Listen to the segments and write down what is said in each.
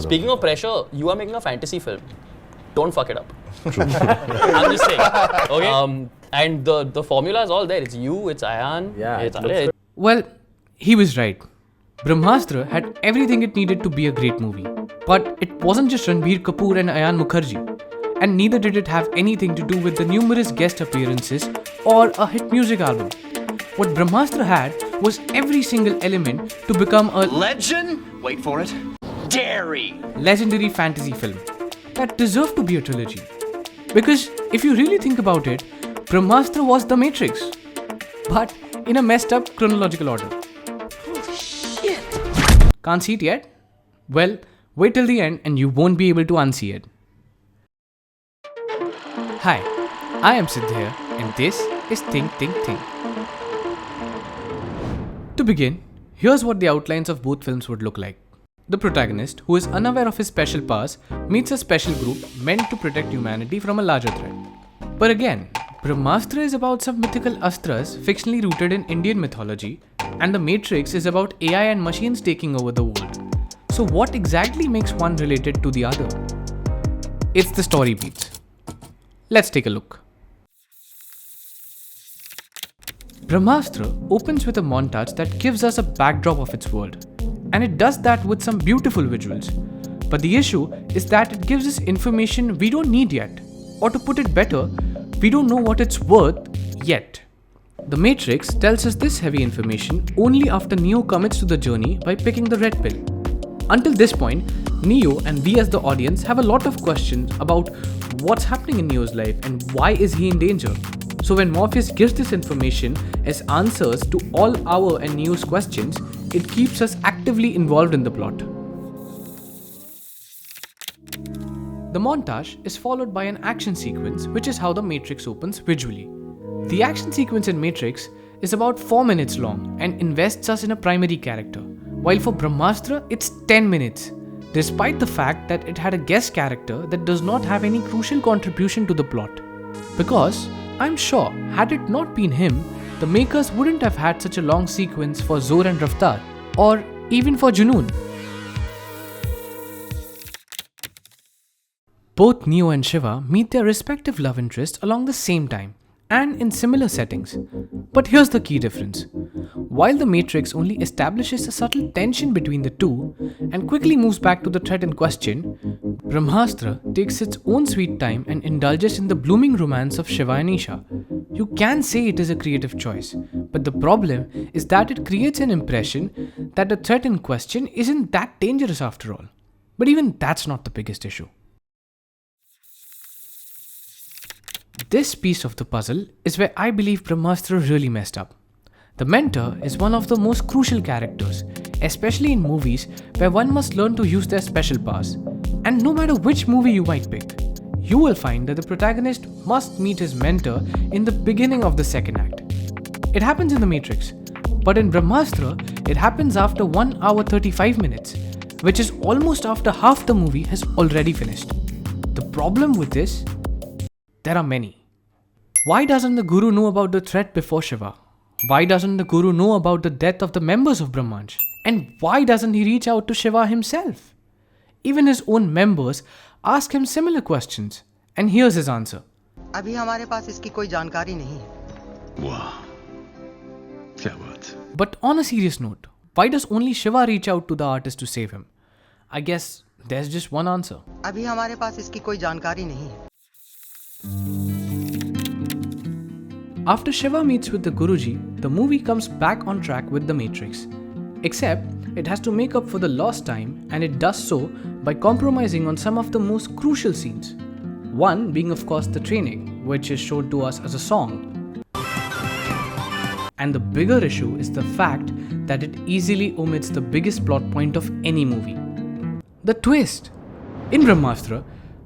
Speaking of pressure, you are making a fantasy film. Don't fuck it up. I'm just saying. Okay? And the formula is all there. It's you, it's Ayan, it's Ale. Well, he was right. Brahmastra had everything it needed to be a great movie. But it wasn't just Ranbir Kapoor and Ayan Mukherjee. And neither did it have anything to do with the numerous guest appearances or a hit music album. What Brahmastra had was every single element to become a wait for it, dairy legendary fantasy film that deserved to be a trilogy. Because if you really think about it, Brahmastra was The Matrix, but in a messed up chronological order. Holy shit! Can't see it yet? Well, wait till the end and you won't be able to unsee it. Hi, I am Siddh here and this is Think. To begin, here's what the outlines of both films would look like. The protagonist, who is unaware of his special powers, meets a special group meant to protect humanity from a larger threat. But again, Brahmastra is about some mythical astras fictionally rooted in Indian mythology, and The Matrix is about AI and machines taking over the world. So what exactly makes one related to the other? It's the story beats. Let's take a look. Brahmastra opens with a montage that gives us a backdrop of its world, and it does that with some beautiful visuals. But the issue is that it gives us information we don't need yet, or to put it better, we don't know what it's worth yet. The Matrix tells us this heavy information only after Neo commits to the journey by picking the red pill. Until this point, Neo and we as the audience have a lot of questions about what's happening in Neo's life and why is he in danger. So when Morpheus gives this information as answers to all our and Neo's questions, it keeps us actively involved in the plot. The montage is followed by an action sequence, which is how The Matrix opens visually. The action sequence in Matrix is about 4 minutes long and invests us in a primary character, while for Brahmastra it's 10 minutes, despite the fact that it had a guest character that does not have any crucial contribution to the plot. Because I'm sure, had it not been him, the makers wouldn't have had such a long sequence for Zor and Raftar, or even for Junoon. Both Neo and Shiva meet their respective love interests along the same time, and in similar settings. But here's the key difference. While The Matrix only establishes a subtle tension between the two, and quickly moves back to the threat in question, Brahmastra takes its own sweet time and indulges in the blooming romance of Shiva and Isha. You can say it is a creative choice, but the problem is that it creates an impression that the threat in question isn't that dangerous after all. But even that's not the biggest issue. This piece of the puzzle is where I believe Brahmastra really messed up. The mentor is one of the most crucial characters, especially in movies where one must learn to use their special powers. And no matter which movie you might pick, you will find that the protagonist must meet his mentor in the beginning of the second act. It happens in The Matrix, but in Brahmastra, it happens after 1 hour 35 minutes, which is almost after half the movie has already finished. The problem with this? There are many. Why doesn't the Guru know about the threat before Shiva? Why doesn't the Guru know about the death of the members of Brahmanj? And why doesn't he reach out to Shiva himself? Even his own members ask him similar questions. And here's his answer. अभी हमारे पास इसकी कोई जानकारी नहीं है. Wow. क्या बात. But on a serious note, why does only Shiva reach out to the artist to save him? I guess there's just one answer. अभी हमारे पास इसकी कोई जानकारी नहीं है. After Shiva meets with the Guruji, the movie comes back on track with The Matrix. Except, it has to make up for the lost time, and it does so by compromising on some of the most crucial scenes. One being of course the training, which is shown to us as a song. And the bigger issue is the fact that it easily omits the biggest plot point of any movie. The twist. In Brahmastra,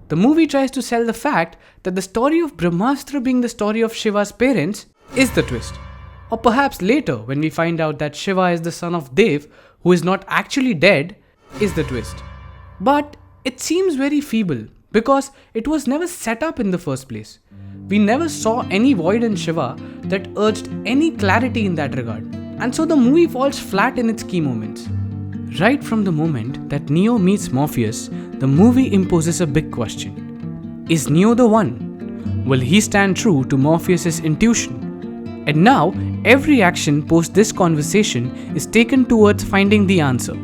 the movie tries to sell the fact that the story of Brahmastra being the story of Shiva's parents is the twist. Or perhaps later, when we find out that Shiva is the son of Dev, who is not actually dead, is the twist. But it seems very feeble because it was never set up in the first place. We never saw any void in Shiva that urged any clarity in that regard. And so the movie falls flat in its key moments. Right from the moment that Neo meets Morpheus, the movie imposes a big question. Is Neo the one? Will he stand true to Morpheus' intuition? And now, every action post this conversation is taken towards finding the answer.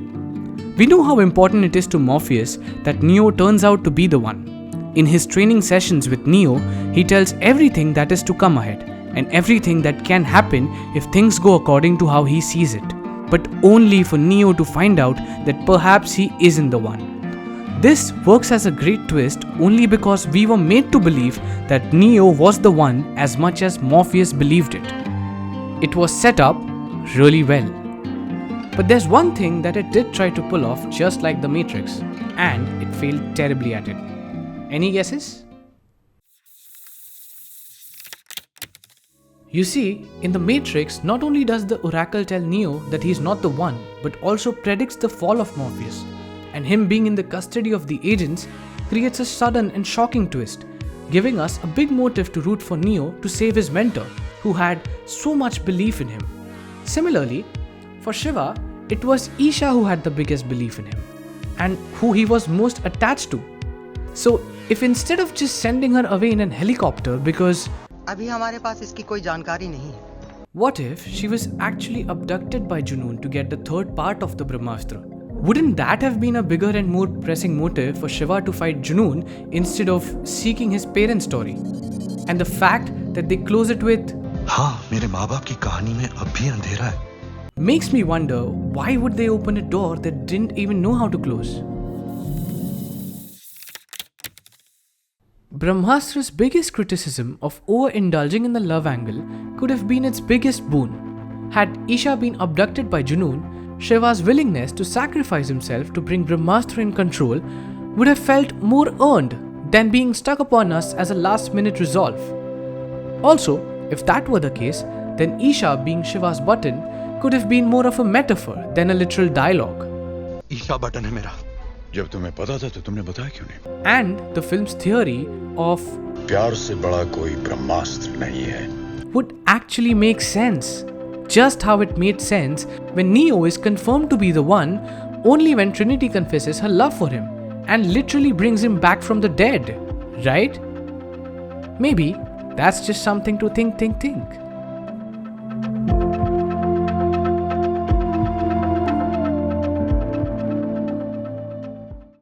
We know how important it is to Morpheus that Neo turns out to be the one. In his training sessions with Neo, he tells everything that is to come ahead and everything that can happen if things go according to how he sees it. But only for Neo to find out that perhaps he isn't the one. This works as a great twist only because we were made to believe that Neo was the one as much as Morpheus believed it. It was set up really well. But there's one thing that it did try to pull off just like The Matrix, and it failed terribly at it. Any guesses? You see, in The Matrix, not only does the Oracle tell Neo that he's not the one, but also predicts the fall of Morpheus. And him being in the custody of the agents creates a sudden and shocking twist, giving us a big motive to root for Neo to save his mentor, who had so much belief in him. Similarly, for Shiva, it was Isha who had the biggest belief in him, and who he was most attached to. So, if instead of just sending her away in an helicopter because अभी हमारे पास इसकी कोई जानकारी नहीं है. what if she was actually abducted by Junoon to get the third part of the Brahmastra? Wouldn't that have been a bigger and more pressing motive for Shiva to fight Junoon instead of seeking his parents' story? And the fact that they close it with हाँ, मेरे माँ बाप की कहानी में अब भी अंधेरा है. makes me wonder why would they open a door that didn't even know how to close? Brahmastra's biggest criticism of overindulging in the love angle could have been its biggest boon. Had Isha been abducted by Junoon, Shiva's willingness to sacrifice himself to bring Brahmastra in control would have felt more earned than being stuck upon us as a last-minute resolve. Also, if that were the case, then Isha being Shiva's button could have been more of a metaphor than a literal dialogue. ईशा button है मेरा. जब तुम्हें पता था तो तुमने बताया क्यों नहीं? And the film's theory of प्यार से बड़ा कोई ब्रह्मास्त्र नहीं है. would actually make sense. Just how it made sense when Neo is confirmed to be the one only when Trinity confesses her love for him and literally brings him back from the dead, right? Maybe that's just something to think.